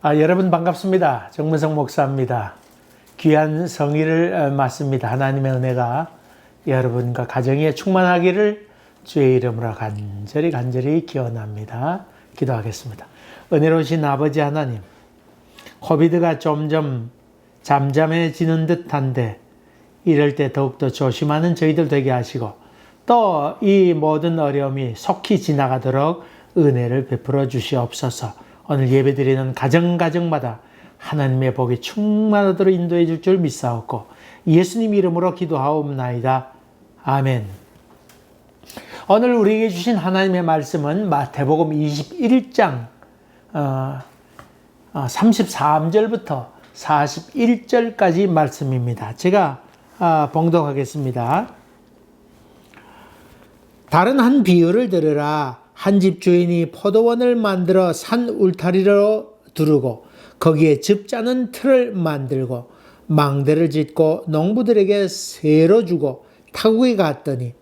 여러분 반갑습니다. 정문성 목사입니다. 귀한 성의를 맞습니다. 하나님의 은혜가 여러분과 가정에 충만하기를 주의 이름으로 간절히 기원합니다. 기도하겠습니다. 은혜로우신 아버지 하나님, 코비드가 점점 잠잠해지는 듯한데 이럴 때 더욱더 조심하는 저희들 되게 하시고 또 이 모든 어려움이 속히 지나가도록 은혜를 베풀어 주시옵소서. 오늘 예배드리는 가정마다 하나님의 복이 충만하도록 인도해 줄 줄 믿사옵고 예수님 이름으로 기도하옵나이다. 아멘. 오늘 우리에게 주신 하나님의 말씀은 마태복음 21장 33절부터 41절까지 말씀입니다. 제가 봉독하겠습니다. 다른 한 비유를 들으라. 한 집 주인이 포도원을 만들어 산 울타리로 두르고 거기에 즙 짜는 틀을 만들고 망대를 짓고 농부들에게 세로 주고 타국에 갔더니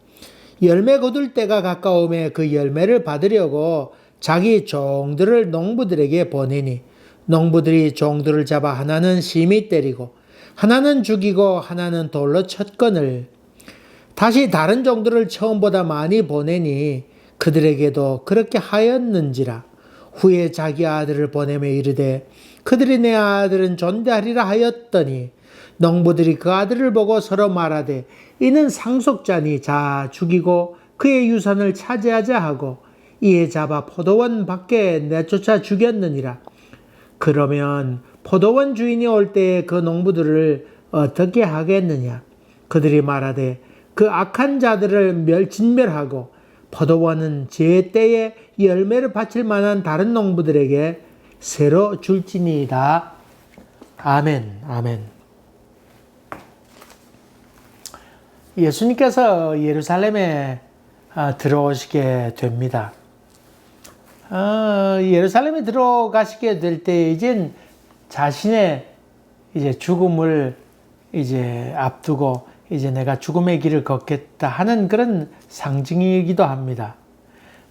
열매 거둘 때가 가까움에 그 열매를 받으려고 자기 종들을 농부들에게 보내니 농부들이 종들을 잡아 하나는 심히 때리고 하나는 죽이고 하나는 돌로 쳤거늘 다시 다른 종들을 처음보다 많이 보내니 그들에게도 그렇게 하였는지라. 후에 자기 아들을 보내며 이르되 그들이 내 아들은 존대하리라 하였더니 농부들이 그 아들을 보고 서로 말하되 이는 상속자니 자 죽이고 그의 유산을 차지하자 하고 이에 잡아 포도원 밖에 내쫓아 죽였느니라. 그러면 포도원 주인이 올 때에 그 농부들을 어떻게 하겠느냐. 그들이 말하되 그 악한 자들을 진멸하고 포도원은 제 때에 열매를 바칠 만한 다른 농부들에게 새로 줄지니이다. 아멘, 아멘. 예수님께서 예루살렘에 들어오시게 됩니다. 예루살렘에 들어가시게 될 때 이젠 자신의 이제 죽음을 이제 앞두고 이제 내가 죽음의 길을 걷겠다 하는 그런 상징이기도 합니다.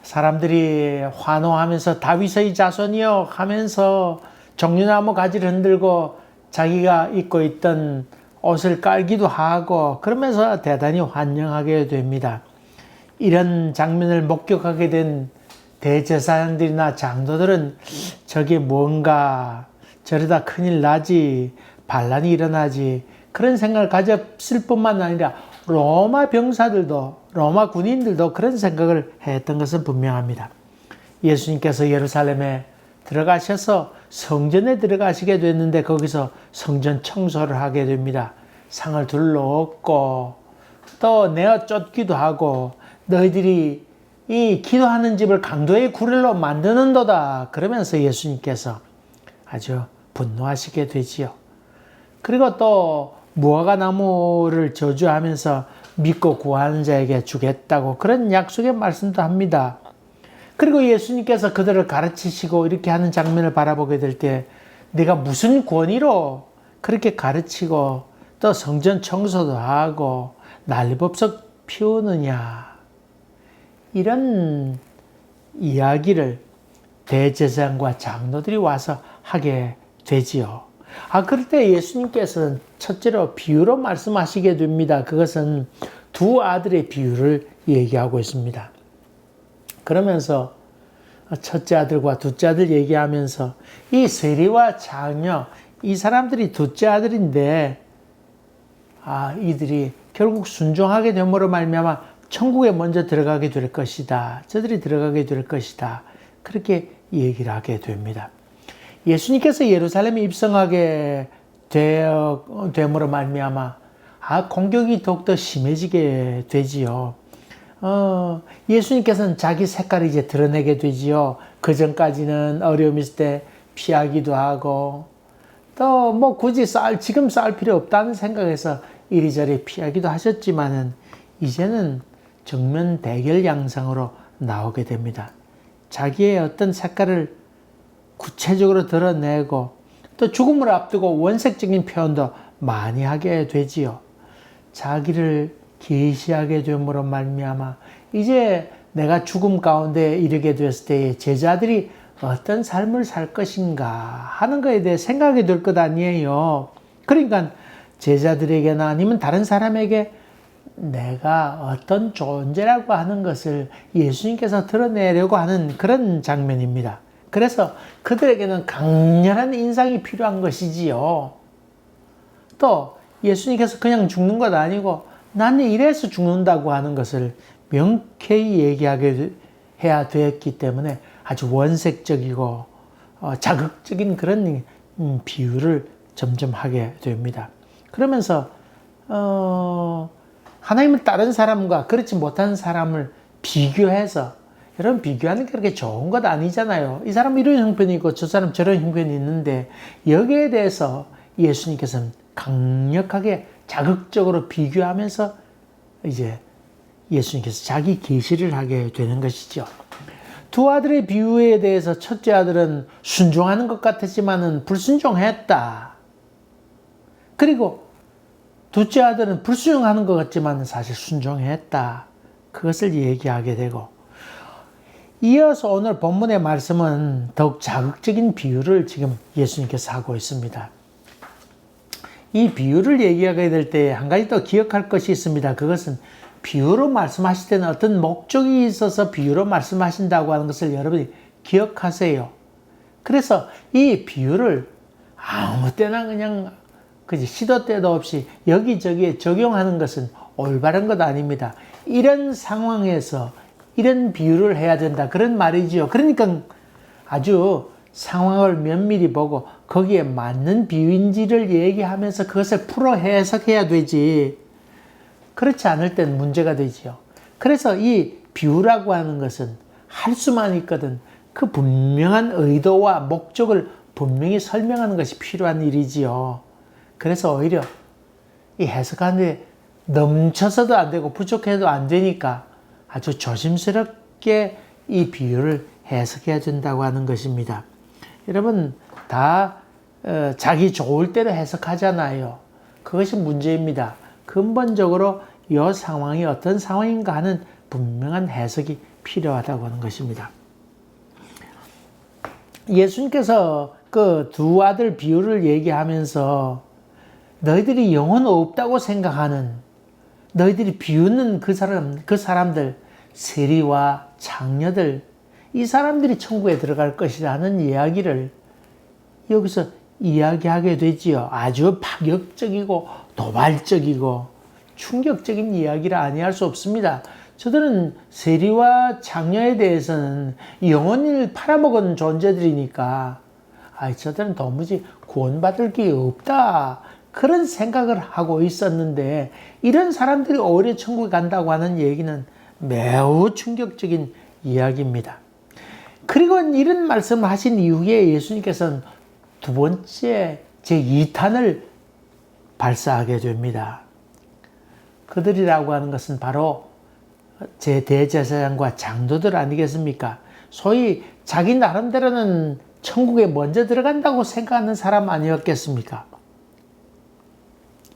사람들이 환호하면서 다윗의 자손이여 하면서 종려나무 가지를 흔들고 자기가 입고 있던 옷을 깔기도 하고 그러면서 대단히 환영하게 됩니다. 이런 장면을 목격하게 된 대제사장들이나 장로들은 저게 뭔가 저러다 큰일 나지, 반란이 일어나지 그런 생각을 가졌을 뿐만 아니라 로마 병사들도 로마 군인들도 그런 생각을 했던 것은 분명합니다. 예수님께서 예루살렘에 들어가셔서 성전에 들어가시게 됐는데 거기서 성전 청소를 하게 됩니다. 상을 둘러엎고 또 내어 쫓기도 하고 너희들이 이 기도하는 집을 강도의 구rel로 만드는도다 그러면서 예수님께서 아주 분노하시게 되지요. 그리고 또 무화과 나무를 저주하면서 믿고 구하는 자에게 주겠다고 그런 약속의 말씀도 합니다. 그리고 예수님께서 그들을 가르치시고 이렇게 하는 장면을 바라보게 될 때 네가 무슨 권위로 그렇게 가르치고 또 성전 청소도 하고 난리법석 피우느냐 이런 이야기를 대제사장과 장로들이 와서 하게 되지요. 그럴 때 예수님께서는 첫째로 비유로 말씀하시게 됩니다. 그것은 두 아들의 비유를 얘기하고 있습니다. 그러면서 첫째 아들과 둘째 아들 얘기하면서 이 세리와 장녀 이 사람들이 둘째 아들인데 이들이 결국 순종하게 됨으로 말미암아 천국에 먼저 들어가게 될 것이다. 저들이 들어가게 될 것이다. 그렇게 얘기를 하게 됩니다. 예수님께서 예루살렘에 입성하게 됨으로 말미암아 공격이 더욱더 심해지게 되지요. 예수님께서는 자기 색깔을 이제 드러내게 되지요. 그 전까지는 어려움이 있을 때 피하기도 하고 또 뭐 굳이 지금 싸울 필요 없다는 생각에서 이리저리 피하기도 하셨지만은 이제는 정면 대결 양상으로 나오게 됩니다. 자기의 어떤 색깔을 구체적으로 드러내고 또 죽음을 앞두고 원색적인 표현도 많이 하게 되지요. 자기를 계시하게 됨으로 말미암아 이제 내가 죽음 가운데 이르게 되었을 때에 제자들이 어떤 삶을 살 것인가 하는 것에 대해 생각이 될 것 아니에요. 그러니까 제자들에게나 아니면 다른 사람에게 내가 어떤 존재라고 하는 것을 예수님께서 드러내려고 하는 그런 장면입니다. 그래서 그들에게는 강렬한 인상이 필요한 것이지요. 또 예수님께서 그냥 죽는 것 아니고 나는 이래서 죽는다고 하는 것을 명쾌히 얘기하게 해야 되었기 때문에 아주 원색적이고 자극적인 그런 비유를 점점 하게 됩니다. 그러면서 하나님은 다른 사람과 그렇지 못한 사람을 비교해서, 여러분 비교하는 게 그렇게 좋은 것 아니잖아요. 이 사람은 이런 형편이 있고 저 사람 저런 형편이 있는데 여기에 대해서 예수님께서는 강력하게 자극적으로 비교하면서 이제 예수님께서 자기 계시를 하게 되는 것이죠. 두 아들의 비유에 대해서 첫째 아들은 순종하는 것 같았지만은 불순종했다. 그리고 둘째 아들은 불순종하는 것 같지만 사실 순종했다. 그것을 얘기하게 되고, 이어서 오늘 본문의 말씀은 더욱 자극적인 비유를 지금 예수님께서 하고 있습니다. 이 비유를 얘기하게 될 때 한 가지 더 기억할 것이 있습니다. 그것은 비유로 말씀하실 때는 어떤 목적이 있어서 비유로 말씀하신다고 하는 것을 여러분이 기억하세요. 그래서 이 비유를 아무 때나 그냥 시도 때도 없이 여기저기에 적용하는 것은 올바른 것 아닙니다. 이런 상황에서 이런 비유를 해야 된다, 그런 말이지요. 그러니까 아주 상황을 면밀히 보고 거기에 맞는 비유인지를 얘기하면서 그것을 풀어 해석해야 되지. 그렇지 않을 땐 문제가 되지요. 그래서 이 비유라고 하는 것은 할 수만 있거든 그 분명한 의도와 목적을 분명히 설명하는 것이 필요한 일이지요. 그래서 오히려 이 해석하는데 넘쳐서도 안 되고 부족해도 안 되니까 아주 조심스럽게 이 비유를 해석해야 된다고 하는 것입니다. 여러분 다 자기 좋을 대로 해석하잖아요. 그것이 문제입니다. 근본적으로 이 상황이 어떤 상황인가 하는 분명한 해석이 필요하다고 하는 것입니다. 예수님께서 그 두 아들 비유를 얘기하면서 너희들이 영혼 없다고 생각하는, 너희들이 비웃는 그 사람들, 세리와 장녀들, 이 사람들이 천국에 들어갈 것이라는 이야기를 여기서 이야기하게 되지요. 아주 파격적이고 도발적이고 충격적인 이야기라 아니할 수 없습니다. 저들은 세리와 장녀에 대해서는 영혼을 팔아먹은 존재들이니까 저들은 도무지 구원받을 게 없다, 그런 생각을 하고 있었는데, 이런 사람들이 오히려 천국에 간다고 하는 얘기는 매우 충격적인 이야기입니다. 그리고 이런 말씀을 하신 이후에 예수님께서는 두 번째 제2탄을 발사하게 됩니다. 그들이라고 하는 것은 바로 제 대제사장과 장로들 아니겠습니까? 소위 자기 나름대로는 천국에 먼저 들어간다고 생각하는 사람 아니었겠습니까?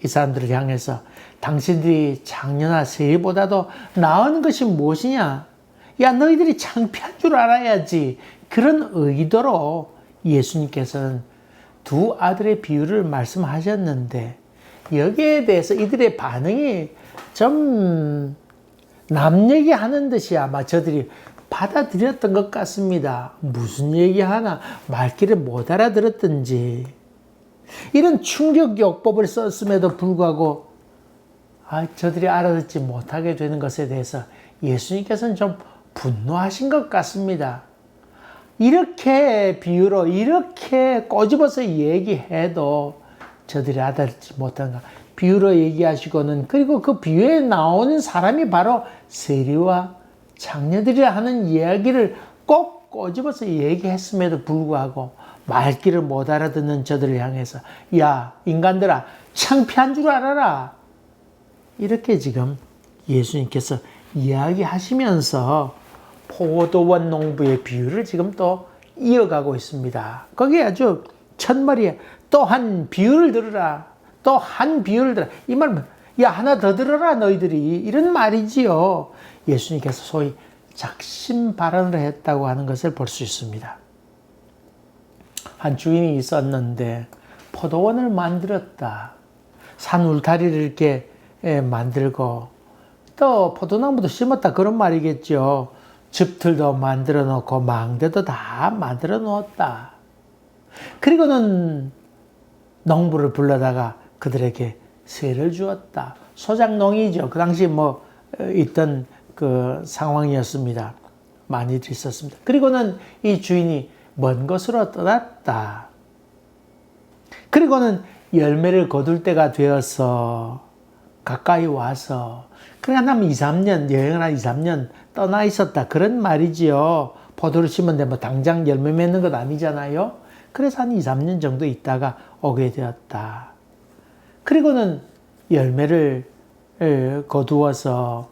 이 사람들을 향해서 당신들이 장녀나 세리보다도 나은 것이 무엇이냐? 야, 너희들이 창피한 줄 알아야지. 그런 의도로 예수님께서는 두 아들의 비유를 말씀하셨는데, 여기에 대해서 이들의 반응이 좀 남 얘기하는 듯이 아마 저들이 받아들였던 것 같습니다. 무슨 얘기하나 말귀를 못 알아들었든지, 이런 충격요법을 썼음에도 불구하고 저들이 알아듣지 못하게 되는 것에 대해서 예수님께서는 좀 분노하신 것 같습니다. 이렇게 비유로 이렇게 꼬집어서 얘기해도 저들이 알아듣지 못한가. 비유로 얘기하시고는, 그리고 그 비유에 나오는 사람이 바로 세리와 장녀들이라 하는 이야기를 꼭 꼬집어서 얘기했음에도 불구하고 말귀를 못 알아듣는 저들을 향해서 야, 인간들아, 창피한 줄 알아라, 이렇게 지금 예수님께서 이야기하시면서 포도원 농부의 비유를 지금 또 이어가고 있습니다. 거기에 아주 첫머리에 또 한 비유를 들으라, 또 한 비유를 들으라, 이 말은 야, 하나 더 들어라 너희들이, 이런 말이지요. 예수님께서 소위 작심 발언을 했다고 하는 것을 볼 수 있습니다. 한 주인이 있었는데 포도원을 만들었다. 산 울타리를 이렇게 만들고 또 포도나무도 심었다 그런 말이겠죠. 즙틀도 만들어 놓고 망대도 다 만들어 놓았다. 그리고는 농부를 불러다가 그들에게 세를 주었다. 소작농이죠. 그 당시 있던 그 상황이었습니다. 많이들 있었습니다. 그리고는 이 주인이 먼 곳으로 떠났다. 그리고는 열매를 거둘 때가 되어서 가까이 와서 그러니까 한 2, 3년 여행을 한 2, 3년 떠나 있었다. 그런 말이지요. 포도를 심었는데 당장 열매 맺는 것 아니잖아요. 그래서 한 2, 3년 정도 있다가 오게 되었다. 그리고는 열매를 거두어서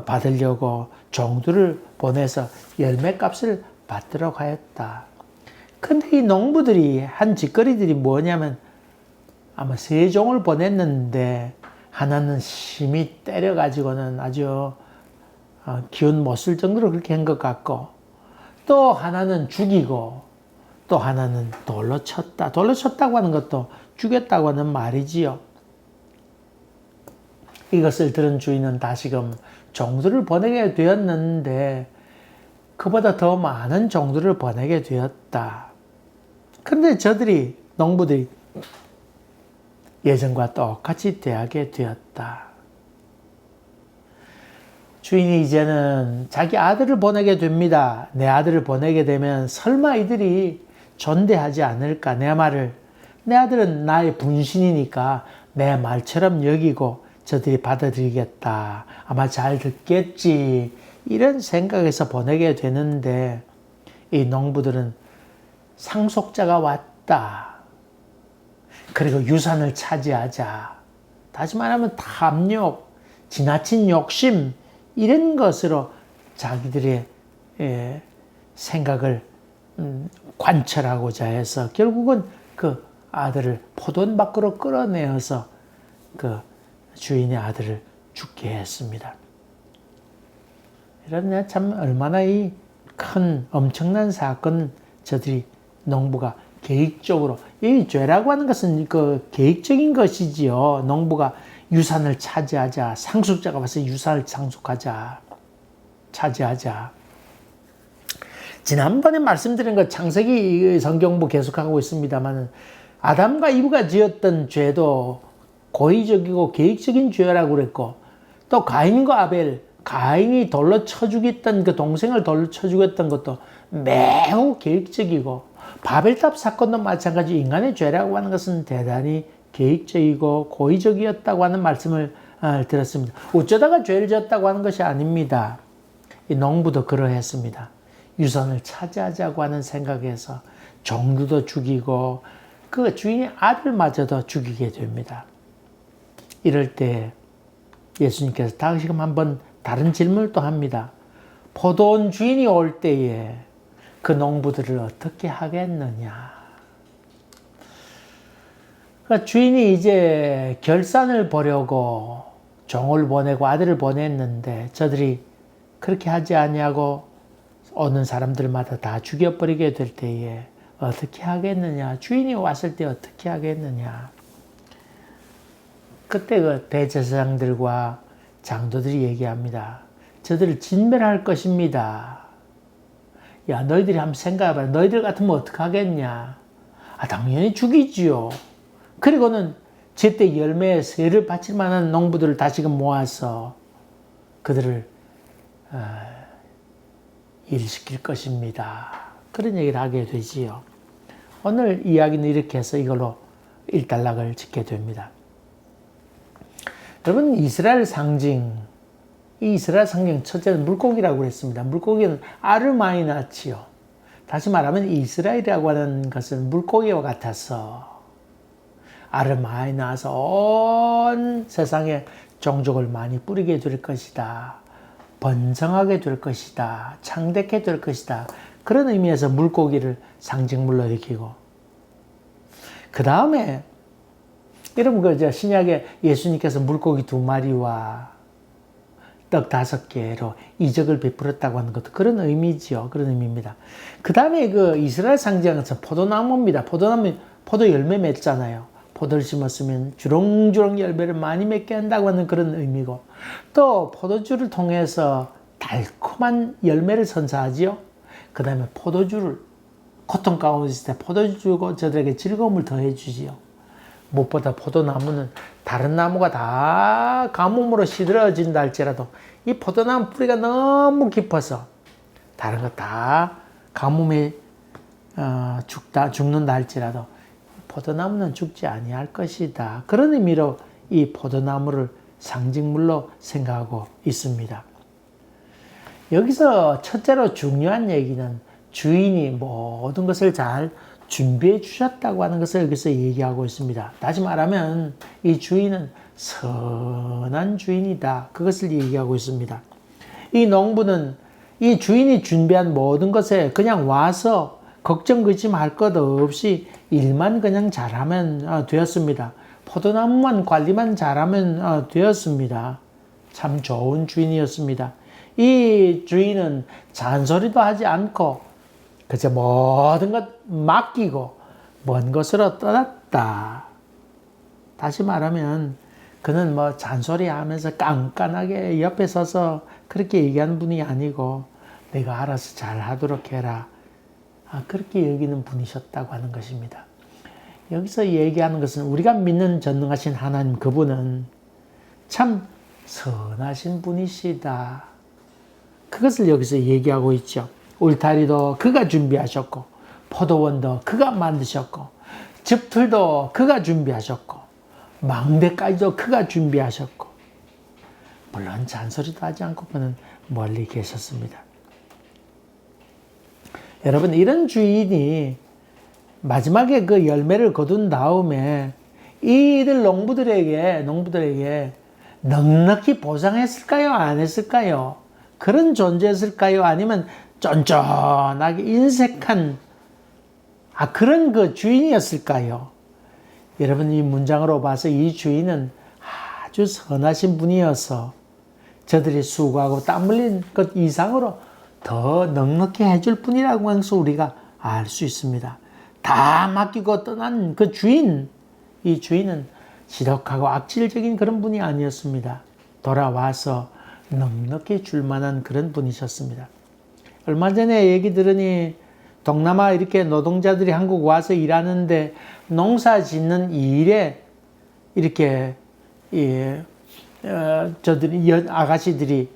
받으려고 종들을 보내서 열매값을 받도록 하였다. 근데 이 농부들이 한 짓거리들이 뭐냐면 아마 세 종을 보냈는데 하나는 심히 때려가지고는 아주 기운 못 쓸 정도로 그렇게 한 것 같고 또 하나는 죽이고 또 하나는 돌로 쳤다. 돌로 쳤다고 하는 것도 죽였다고 하는 말이지요. 이것을 들은 주인은 다시금 종들을 보내게 되었는데 그보다 더 많은 종들을 보내게 되었다. 그런데 농부들이 예전과 똑같이 대하게 되었다. 주인이 이제는 자기 아들을 보내게 됩니다. 내 아들을 보내게 되면 설마 이들이 존대하지 않을까? 내 아들은 나의 분신이니까 내 말처럼 여기고 저들이 받아들이겠다. 아마 잘 듣겠지. 이런 생각에서 보내게 되는데 이 농부들은 상속자가 왔다. 그리고 유산을 차지하자. 다시 말하면 탐욕, 지나친 욕심 이런 것으로 자기들의 생각을 관철하고자 해서 결국은 그 아들을 포도원 밖으로 끌어내어서 그 주인의 아들을 죽게 했습니다. 이런 참 얼마나 이 큰 엄청난 사건 저들이 농부가 계획적으로 이 죄라고 하는 것은 그 계획적인 것이지요. 농부가 유산을 차지하자. 상속자가 와서 유산을 차지하자. 지난번에 말씀드린 것 창세기 성경부 계속하고 있습니다만 아담과 이브가 지었던 죄도 고의적이고 계획적인 죄라고 그랬고 또 가인과 아벨, 가인이 돌로 쳐 죽였던 그 동생을 돌로 쳐 죽였던 것도 매우 계획적이고 바벨탑 사건도 마찬가지 인간의 죄라고 하는 것은 대단히 계획적이고 고의적이었다고 하는 말씀을 들었습니다. 어쩌다가 죄를 지었다고 하는 것이 아닙니다. 이 농부도 그러했습니다. 유산을 차지하자고 하는 생각에서 종들도 죽이고 그 주인의 아들마저도 죽이게 됩니다. 이럴 때 예수님께서 다시금 한번 다른 질문을 또 합니다. 포도원 주인이 올 때에 그 농부들을 어떻게 하겠느냐. 그러니까 주인이 이제 결산을 보려고 종을 보내고 아들을 보냈는데 저들이 그렇게 하지 아니하고 오는 사람들마다 다 죽여버리게 될 때에 어떻게 하겠느냐. 주인이 왔을 때 어떻게 하겠느냐. 그때 그 대제사장들과 장로들이 얘기합니다. 저들을 진멸할 것입니다. 야, 너희들이 한번 생각해봐라. 너희들 같으면 어떡하겠냐. 당연히 죽이지요. 그리고는 제때 열매에 세를 바칠 만한 농부들을 다시금 모아서 그들을 일시킬 것입니다. 그런 얘기를 하게 되지요. 오늘 이야기는 이렇게 해서 이걸로 일단락을 짓게 됩니다. 여러분, 이스라엘 상징 첫째는 물고기라고 했습니다. 물고기는 아르마이나치요. 다시 말하면 이스라엘이라고 하는 것은 물고기와 같아서 아르마이나서 온 세상에 종족을 많이 뿌리게 될 것이다. 번성하게 될 것이다. 창대케 될 것이다. 그런 의미에서 물고기를 상징물로 일으키고 그 다음에 여러분 신약에 예수님께서 물고기 2마리와 떡 5개로 이적을 베풀었다고 하는 것도 그런 의미지요. 그런 의미입니다. 그 다음에 그 이스라엘 상징에서 포도나무입니다. 포도나무, 포도 열매 맺잖아요. 포도를 심었으면 주렁주렁 열매를 많이 맺게 한다고 하는 그런 의미고, 또 포도주를 통해서 달콤한 열매를 선사하지요. 그 다음에 포도주를, 고통 가운데 있을 때 포도주 주고 저들에게 즐거움을 더해 주지요. 무엇보다 포도나무는 다른 나무가 다 가뭄으로 시들어진다 할지라도 이 포도나무 뿌리가 너무 깊어서 다른 거 다 가뭄에 죽는다 할지라도 포도나무는 죽지 아니할 것이다. 그런 의미로 이 포도나무를 상징물로 생각하고 있습니다. 여기서 첫째로 중요한 얘기는 주인이 모든 것을 잘 준비해 주셨다고 하는 것을 여기서 얘기하고 있습니다. 다시 말하면 이 주인은 선한 주인이다. 그것을 얘기하고 있습니다. 이 농부는 이 주인이 준비한 모든 것에 그냥 와서 걱정 근심할 것 없이 일만 그냥 잘하면 되었습니다. 포도나무만 관리만 잘하면 되었습니다. 참 좋은 주인이었습니다. 이 주인은 잔소리도 하지 않고 그저 모든 것 맡기고 먼 곳으로 떠났다. 다시 말하면 그는 뭐 잔소리 하면서 깐깐하게 옆에 서서 그렇게 얘기하는 분이 아니고 내가 알아서 잘 하도록 해라. 그렇게 여기는 분이셨다고 하는 것입니다. 여기서 얘기하는 것은 우리가 믿는 전능하신 하나님, 그분은 참 선하신 분이시다. 그것을 여기서 얘기하고 있죠. 울타리도 그가 준비하셨고, 포도원도 그가 만드셨고, 즙틀도 그가 준비하셨고, 망대까지도 그가 준비하셨고, 물론 잔소리도 하지 않고 그는 멀리 계셨습니다. 여러분, 이런 주인이 마지막에 그 열매를 거둔 다음에 이들 농부들에게 넉넉히 보상했을까요? 안 했을까요? 그런 존재였을까요? 아니면 쫀쫀하게 인색한 그런 그 주인이었을까요? 여러분, 이 문장으로 봐서 이 주인은 아주 선하신 분이어서 저들이 수고하고 땀 흘린 것 이상으로 더 넉넉히 해줄 분이라고 해서 우리가 알 수 있습니다. 다 맡기고 떠난 그 주인, 이 주인은 지독하고 악질적인 그런 분이 아니었습니다. 돌아와서 넉넉히 줄 만한 그런 분이셨습니다. 얼마 전에 얘기 들으니 동남아 이렇게 노동자들이 한국 와서 일하는데 농사 짓는 일에 이렇게 저들이 아가씨들이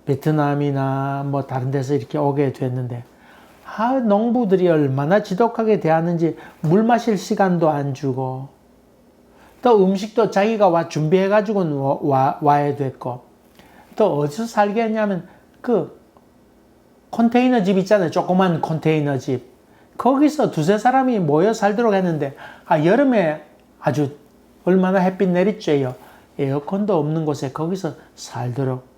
베트남이나 뭐 다른 데서 이렇게 오게 됐는데 농부들이 얼마나 지독하게 대하는지 물 마실 시간도 안 주고 또 음식도 자기가 준비해가지고는 와야 됐고 또 어디서 살게 했냐면 그 컨테이너 집 있잖아요. 조그만 컨테이너 집. 거기서 두세 사람이 모여 살도록 했는데 여름에 아주 얼마나 햇빛 내리쬐요. 에어컨도 없는 곳에 거기서 살도록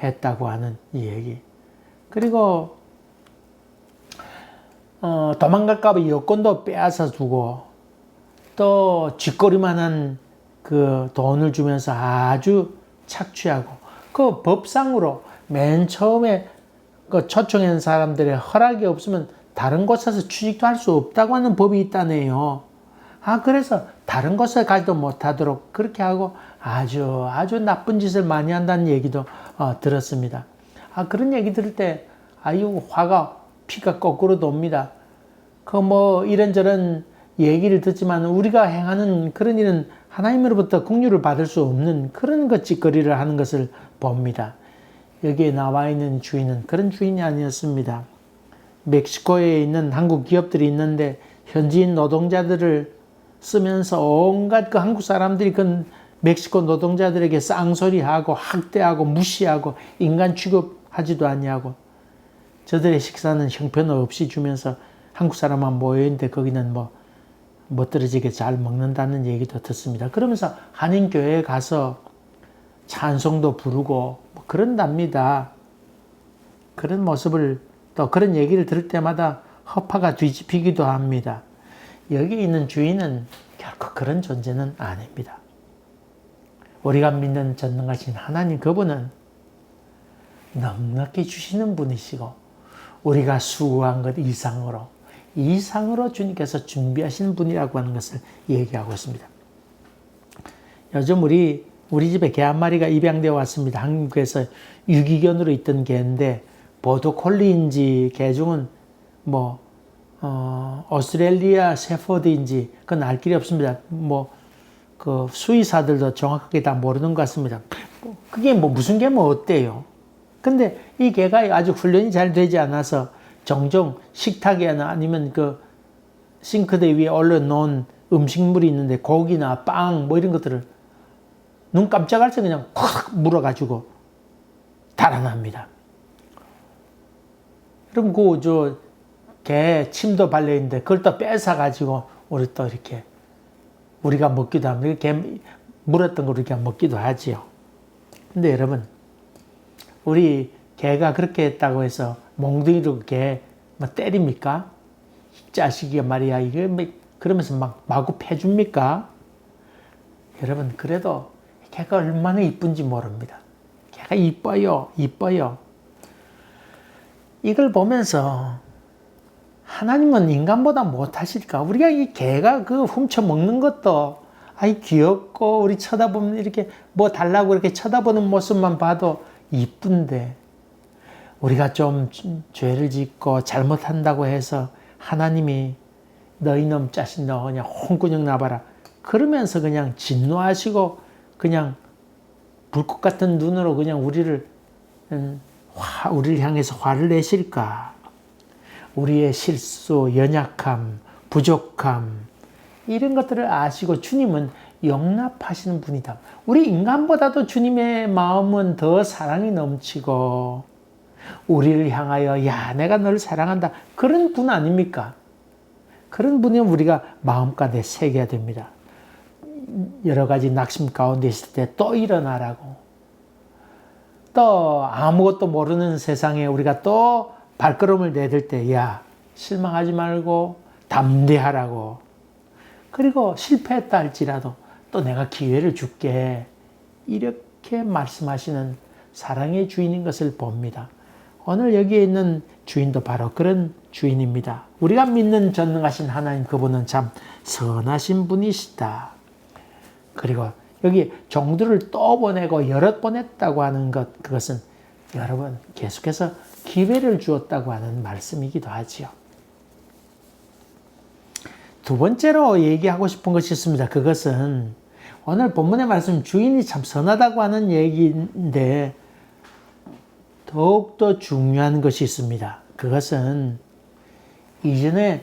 했다고 하는 얘기. 그리고 도망갈까봐 여권도 빼앗아 두고 또 쥐꼬리만한 그 돈을 주면서 아주 착취하고 그 법상으로 맨 처음에 그 초청한 사람들의 허락이 없으면 다른 곳에서 취직도 할 수 없다고 하는 법이 있다네요. 그래서 다른 곳에 가지도 못하도록 그렇게 하고 아주 나쁜 짓을 많이 한다는 얘기도 들었습니다. 그런 얘기 들을 때 화가 피가 거꾸로 돕니다. 이런저런 얘기를 듣지만 우리가 행하는 그런 일은 하나님으로부터 긍휼을 받을 수 없는 그런 짓거리를 하는 것을 봅니다. 여기에 나와 있는 주인은 그런 주인이 아니었습니다. 멕시코에 있는 한국 기업들이 있는데 현지인 노동자들을 쓰면서 온갖 그 한국 사람들이 그 멕시코 노동자들에게 쌍소리하고 학대하고 무시하고 인간 취급하지도 아니하고 저들의 식사는 형편없이 주면서 한국 사람만 모여있는데 거기는 멋들어지게 잘 먹는다는 얘기도 듣습니다. 그러면서 한인교회에 가서 찬송도 부르고 그런답니다. 그런 모습을 또 그런 얘기를 들을 때마다 허파가 뒤집히기도 합니다. 여기 있는 주인은 결코 그런 존재는 아닙니다. 우리가 믿는 전능하신 하나님, 그분은 넉넉히 주시는 분이시고 우리가 수고한 것 이상으로 주님께서 준비하신 분이라고 하는 것을 얘기하고 있습니다. 요즘 우리 집에 개 한 마리가 입양되어 왔습니다. 한국에서 유기견으로 있던 개인데 보더콜리인지 개 중은 오스트레일리아 셰퍼드인지 그건 알 길이 없습니다. 그 수의사들도 정확하게 다 모르는 것 같습니다. 그게 무슨 개면 어때요? 근데 이 개가 아주 훈련이 잘 되지 않아서 종종 식탁에나 아니면 그 싱크대 위에 올려놓은 음식물이 있는데 고기나 빵 이런 것들을 눈 깜짝할 때 그냥 콱 물어가지고 달아납니다. 그럼 개 침도 발려있는데 그걸 또 뺏어가지고 우리 또 이렇게 우리가 먹기도 합니다. 개 물었던 걸 우리가 먹기도 하지요. 근데 여러분, 우리 개가 그렇게 했다고 해서 몽둥이로 개 때립니까? 자식이 말이야 이게 그러면서 막 마구 패줍니까? 여러분, 그래도 개가 얼마나 이쁜지 모릅니다. 개가 이뻐요. 이걸 보면서 하나님은 인간보다 못하실까? 우리가 이 개가 훔쳐 먹는 것도 귀엽고 우리 쳐다보면 이렇게 달라고 이렇게 쳐다보는 모습만 봐도 이쁜데 우리가 좀 죄를 짓고 잘못한다고 해서 하나님이 너희 놈 자식 너 그냥 홍구녕 나봐라 그러면서 그냥 진노하시고 그냥 불꽃 같은 눈으로 그냥 우리를 향해서 화를 내실까? 우리의 실수, 연약함, 부족함 이런 것들을 아시고 주님은 용납하시는 분이다. 우리 인간보다도 주님의 마음은 더 사랑이 넘치고 우리를 향하여 야 내가 너를 사랑한다 그런 분 아닙니까? 그런 분이면 우리가 마음가에 새겨야 됩니다. 여러 가지 낙심 가운데 있을 때 또 일어나라고 또 아무것도 모르는 세상에 우리가 또 발걸음을 내딜 때 야 실망하지 말고 담대하라고 그리고 실패했다 할지라도 또 내가 기회를 줄게 이렇게 말씀하시는 사랑의 주인인 것을 봅니다. 오늘 여기에 있는 주인도 바로 그런 주인입니다. 우리가 믿는 전능하신 하나님 그분은 참 선하신 분이시다. 그리고 여기 종들을 또 보내고 여럿 보냈다고 하는 그것은 여러분 계속해서 기회를 주었다고 하는 말씀이기도 하지요. 두 번째로 얘기하고 싶은 것이 있습니다. 그것은 오늘 본문의 말씀 주인이 참 선하다고 하는 얘기인데 더욱더 중요한 것이 있습니다. 그것은 이전에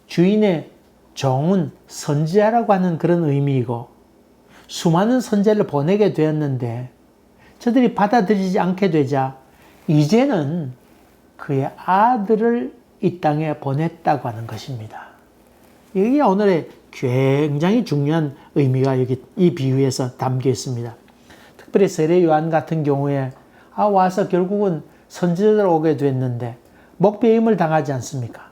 주인의 종은 선지자라고 하는 그런 의미이고 수많은 선지자를 보내게 되었는데 저들이 받아들이지 않게 되자 이제는 그의 아들을 이 땅에 보냈다고 하는 것입니다. 이게 오늘의 굉장히 중요한 의미가 여기 이 비유에서 담겨 있습니다. 특별히 세례 요한 같은 경우에 와서 결국은 선지자들 오게 됐는데 목배임을 당하지 않습니까?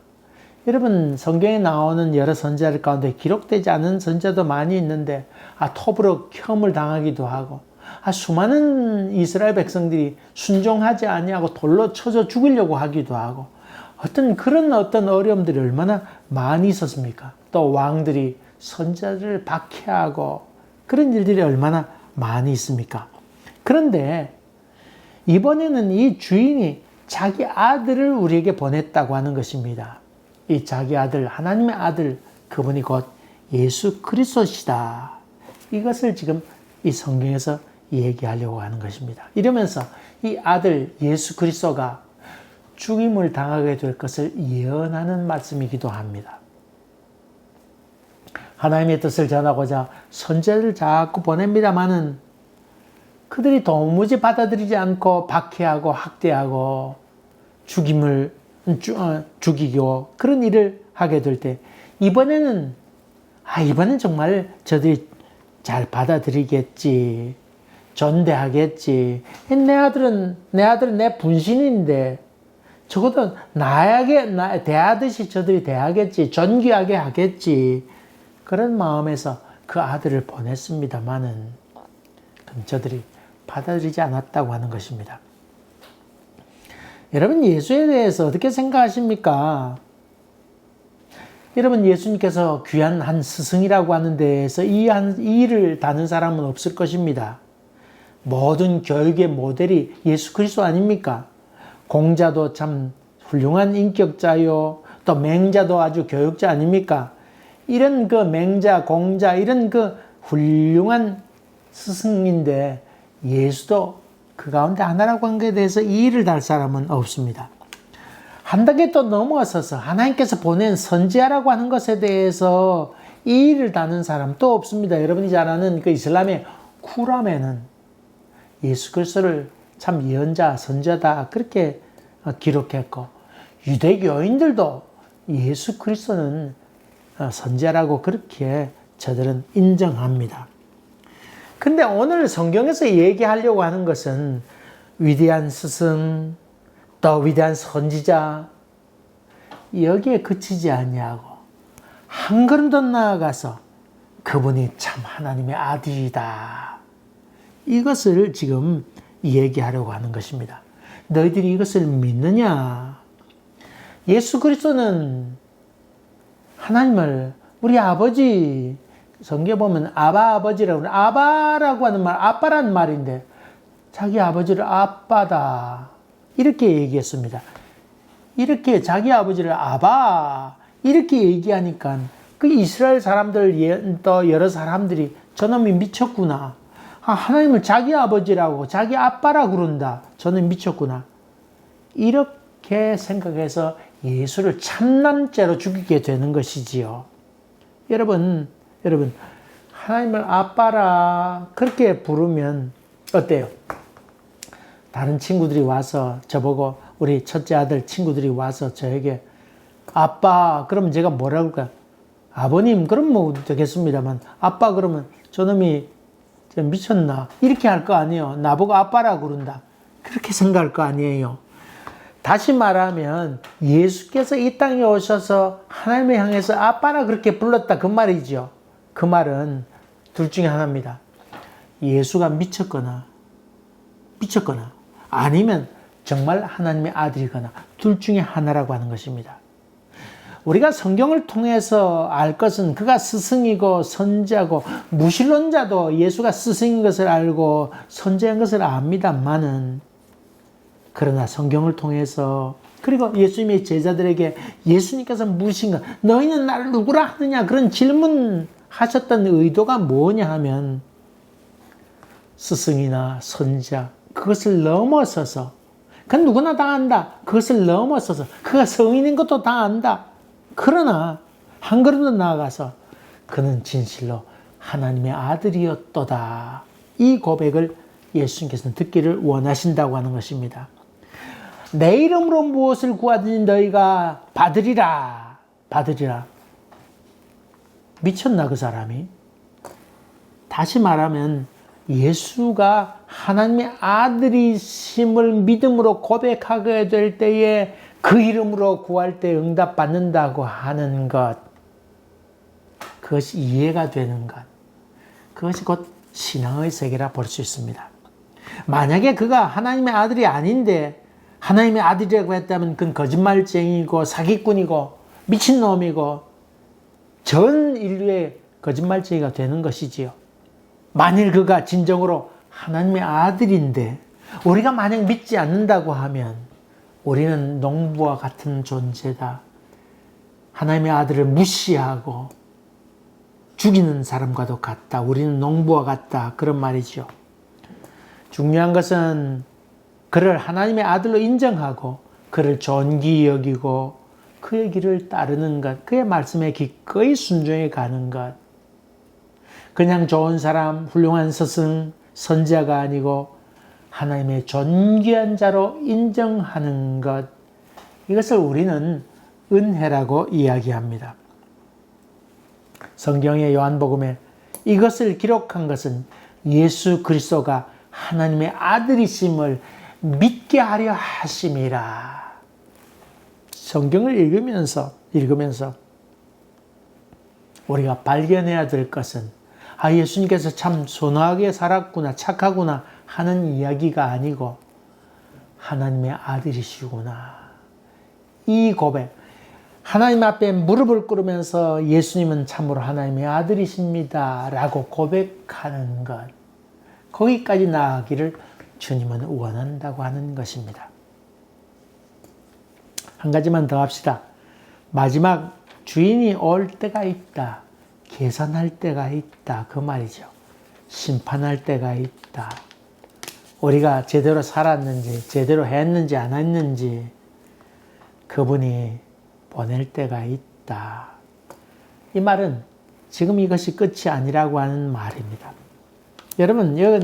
여러분 성경에 나오는 여러 선지자들 가운데 기록되지 않은 선지자도 많이 있는데 톱으로 혐을 당하기도 하고 수많은 이스라엘 백성들이 순종하지 아니하고 돌로 쳐서 죽이려고 하기도 하고 그런 어려움들이 얼마나 많이 있었습니까? 또 왕들이 선지자들을 박해하고 그런 일들이 얼마나 많이 있습니까? 그런데 이번에는 이 주인이 자기 아들을 우리에게 보냈다고 하는 것입니다. 이 자기 아들, 하나님의 아들, 그분이 곧 예수 그리스도시다. 이것을 지금 이 성경에서 얘기하려고 하는 것입니다. 이러면서 이 아들 예수 그리스도가 죽임을 당하게 될 것을 예언하는 말씀이기도 합니다. 하나님의 뜻을 전하고자 선지자를 자꾸 보냅니다마는 그들이 도무지 받아들이지 않고 박해하고 학대하고 죽이고 그런 일을 하게 될 때 이번에는 정말 저들이 잘 받아들이겠지 존대하겠지 내 아들은 내 분신인데 적어도 대하듯이 저들이 대하겠지 존귀하게 하겠지 그런 마음에서 그 아들을 보냈습니다마는 저들이 받아들이지 않았다고 하는 것입니다. 여러분 예수에 대해서 어떻게 생각하십니까? 여러분 예수님께서 귀한 한 스승이라고 하는 데에서 이 일을 다는 사람은 없을 것입니다. 모든 교육의 모델이 예수 그리스도 아닙니까? 공자도 참 훌륭한 인격자요. 또 맹자도 아주 교육자 아닙니까? 이런 그 맹자, 공자, 이런 그 훌륭한 스승인데 예수도 그 가운데 하나라고 한 것에 대해서 이 일을 달 사람은 없습니다. 한 단계 또 넘어서서 하나님께서 보낸 선지자라고 하는 것에 대해서 이 일을 다는 사람 또 없습니다. 여러분이 잘 아는 그 이슬람의 쿠란에는 예수 그리스도를 참 예언자, 선지자다 그렇게 기록했고 유대교인들도 예수 그리스도는 선지자라고 그렇게 저들은 인정합니다. 근데 오늘 성경에서 얘기하려고 하는 것은 위대한 스승, 또 위대한 선지자, 여기에 그치지 아니하고 한 걸음 더 나아가서 그분이 참 하나님의 아들이다. 이것을 지금 얘기하려고 하는 것입니다. 너희들이 이것을 믿느냐? 예수 그리스도는 하나님을 우리 아버지, 성경에 보면 아버지라고 하는 아바라고 하는 말, 아빠라는 말인데 자기 아버지를 아빠다 이렇게 얘기했습니다. 이렇게 자기 아버지를 아바 이렇게 얘기하니까 그 이스라엘 사람들 또 여러 사람들이 저놈이 미쳤구나. 하나님을 자기 아버지라고 자기 아빠라고 그런다. 저는 미쳤구나. 이렇게 생각해서 예수를 참남죄로 죽이게 되는 것이지요. 여러분 하나님을 아빠라 그렇게 부르면 어때요? 다른 친구들이 와서 저보고 우리 첫째 아들 친구들이 와서 저에게 아빠 그러면 제가 뭐라 그럴까요? 아버님 그럼 뭐 되겠습니다만 아빠 그러면 저놈이 미쳤나 이렇게 할 거 아니에요. 나보고 아빠라 그런다 그렇게 생각할 거 아니에요. 다시 말하면 예수께서 이 땅에 오셔서 하나님을 향해서 아빠라 그렇게 불렀다 그 말이죠. 그 말은 둘 중에 하나입니다. 예수가 미쳤거나 아니면 정말 하나님의 아들이거나 둘 중에 하나라고 하는 것입니다. 우리가 성경을 통해서 알 것은 그가 스승이고 선지자고 무신론자도 예수가 스승인 것을 알고 선지자인 것을 압니다만은 그러나 성경을 통해서 그리고 예수님의 제자들에게 예수님께서 무엇인가 너희는 나를 누구라 하느냐 그런 질문하셨던 의도가 뭐냐 하면 스승이나 선지자 그것을 넘어서서 그건 누구나 다 안다. 그것을 넘어서서 그가 성인인 것도 다 안다. 그러나 한 걸음 더 나아가서 그는 진실로 하나님의 아들이었도다. 이 고백을 예수님께서는 듣기를 원하신다고 하는 것입니다. 내 이름으로 무엇을 구하든지 너희가 받으리라. 미쳤나 그 사람이? 다시 말하면 예수가 하나님의 아들이심을 믿음으로 고백하게 될 때에 그 이름으로 구할 때 응답받는다고 하는 것, 그것이 이해가 되는 것, 그것이 곧 신앙의 세계라 볼 수 있습니다. 만약에 그가 하나님의 아들이 아닌데 하나님의 아들이라고 했다면 그건 거짓말쟁이고 사기꾼이고 미친놈이고 전 인류의 거짓말쟁이가 되는 것이지요. 만일 그가 진정으로 하나님의 아들인데 우리가 만약 믿지 않는다고 하면 우리는 농부와 같은 존재다. 하나님의 아들을 무시하고 죽이는 사람과도 같다. 우리는 농부와 같다. 그런 말이죠. 중요한 것은 그를 하나님의 아들로 인정하고 그를 존귀 여기고 그의 길을 따르는 것, 그의 말씀에 기꺼이 순종해 가는 것. 그냥 좋은 사람, 훌륭한 스승, 선지자가 아니고 하나님의 존귀한 자로 인정하는 것. 이것을 우리는 은혜라고 이야기합니다. 성경의 요한복음에 이것을 기록한 것은 예수 그리스도가 하나님의 아들이심을 믿게 하려 하심이라. 성경을 읽으면서 우리가 발견해야 될 것은 예수님께서 참 선하게 살았구나, 착하구나 하는 이야기가 아니고 하나님의 아들이시구나. 이 고백, 하나님 앞에 무릎을 꿇으면서 예수님은 참으로 하나님의 아들이십니다 라고 고백하는 것, 거기까지 나아가기를 주님은 원한다고 하는 것입니다. 한 가지만 더 합시다. 마지막 주인이 올 때가 있다. 계산할 때가 있다. 그 말이죠. 심판할 때가 있다. 우리가 제대로 살았는지, 제대로 했는지 안 했는지 그분이 보낼 때가 있다. 이 말은 지금 이것이 끝이 아니라고 하는 말입니다. 여러분, 여기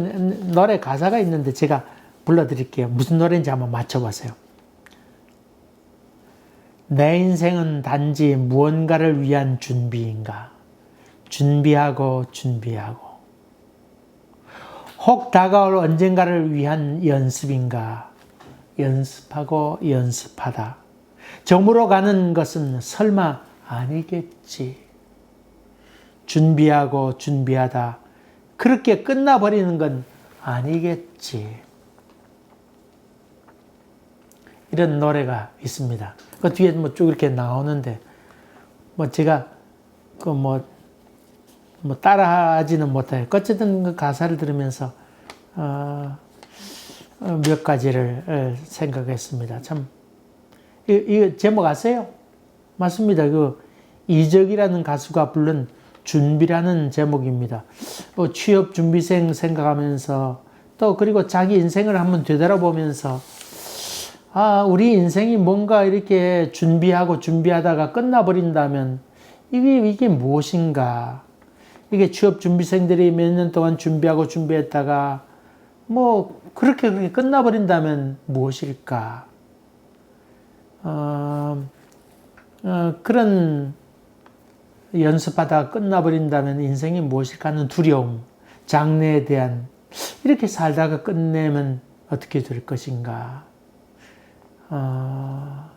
노래 가사가 있는데 제가 불러드릴게요. 무슨 노래인지 한번 맞춰보세요. 내 인생은 단지 무언가를 위한 준비인가? 준비하고 혹 다가올 언젠가를 위한 연습인가? 연습하고 연습하다. 저물어 가는 것은 설마 아니겠지. 준비하고 준비하다. 그렇게 끝나버리는 건 아니겠지. 이런 노래가 있습니다. 그 뒤에 뭐 쭉 이렇게 나오는데, 제가 따라하지는 못해요. 어쨌든 그 가사를 들으면서, 몇 가지를 생각했습니다. 참, 이 제목 아세요? 맞습니다. 이적이라는 가수가 부른 준비라는 제목입니다. 취업 준비생 생각하면서 또 그리고 자기 인생을 한번 되돌아보면서 우리 인생이 뭔가 이렇게 준비하다가 끝나버린다면 이게 무엇인가? 이게 취업 준비생들이 몇 년 동안 준비했다가 그렇게 끝나버린다면 무엇일까? 그런 연습하다가 끝나버린다면 인생이 무엇일까 하는 두려움, 장래에 대한, 이렇게 살다가 끝내면 어떻게 될 것인가.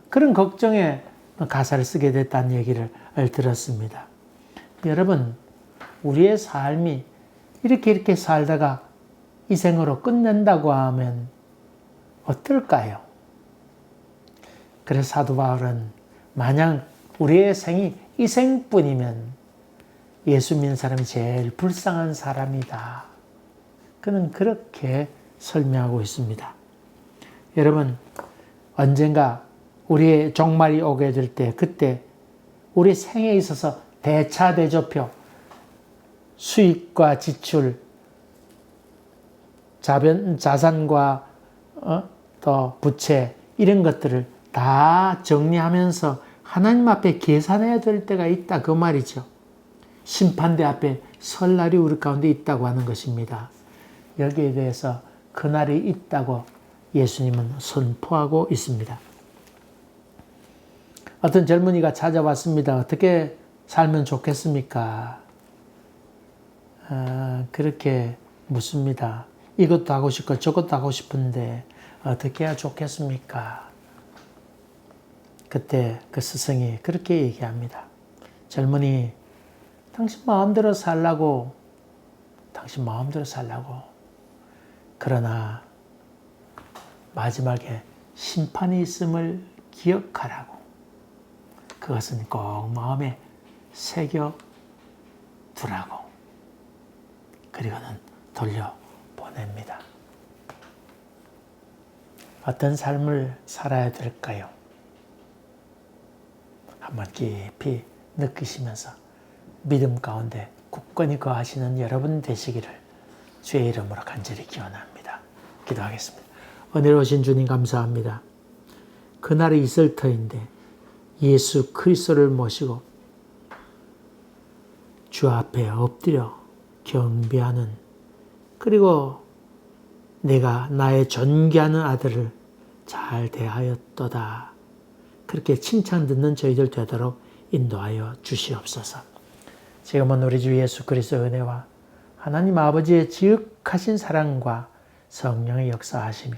그런 걱정에 가사를 쓰게 됐다는 얘기를 들었습니다. 여러분, 우리의 삶이 이렇게 살다가 이 생으로 끝낸다고 하면 어떨까요? 그래서 사도 바울은 만약 우리의 생이 이 생뿐이면 예수 믿는 사람이 제일 불쌍한 사람이다. 그는 그렇게 설명하고 있습니다. 여러분, 언젠가 우리의 종말이 오게 될 때, 그때 우리 생에 있어서 대차대조표, 수익과 지출, 자산과 또 부채, 이런 것들을 다 정리하면서 하나님 앞에 계산해야 될 때가 있다. 그 말이죠. 심판대 앞에 설 날이 우리 가운데 있다고 하는 것입니다. 여기에 대해서 그날이 있다고 예수님은 선포하고 있습니다. 어떤 젊은이가 찾아왔습니다. 어떻게 살면 좋겠습니까? 그렇게 묻습니다. 이것도 하고 싶고 저것도 하고 싶은데 어떻게 해야 좋겠습니까? 그때 그 스승이 그렇게 얘기합니다. 젊은이, 당신 마음대로 살라고. 그러나 마지막에 심판이 있음을 기억하라고. 그것은 꼭 마음에 새겨두라고. 그리고는 돌려보냅니다. 어떤 삶을 살아야 될까요? 한번 깊이 느끼시면서 믿음 가운데 굳건히 거하시는 여러분 되시기를 주의 이름으로 간절히 기원합니다. 기도하겠습니다. 은혜로우신 주님 감사합니다. 그날이 있을 터인데 예수 그리스도를 모시고 주 앞에 엎드려 경배하는, 그리고 내가 나의 존귀하는 아들을 잘 대하였도다, 그렇게 칭찬 듣는 저희들 되도록 인도하여 주시옵소서. 지금은 우리 주 예수 그리스도의 은혜와 하나님 아버지의 지극하신 사랑과 성령의 역사하심이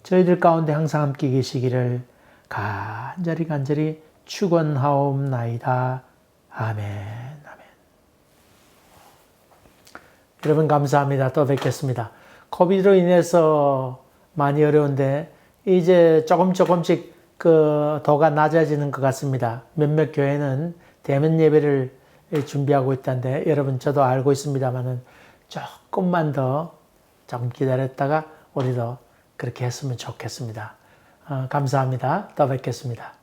저희들 가운데 항상 함께 계시기를 간절히 축원하옵나이다. 아멘. 여러분 감사합니다. 또 뵙겠습니다. 코비드로 인해서 많이 어려운데 이제 조금씩 그 도가 낮아지는 것 같습니다. 몇몇 교회는 대면 예배를 준비하고 있다는데 여러분 저도 알고 있습니다만은 조금만 더 좀 기다렸다가 우리도 그렇게 했으면 좋겠습니다. 감사합니다. 또 뵙겠습니다.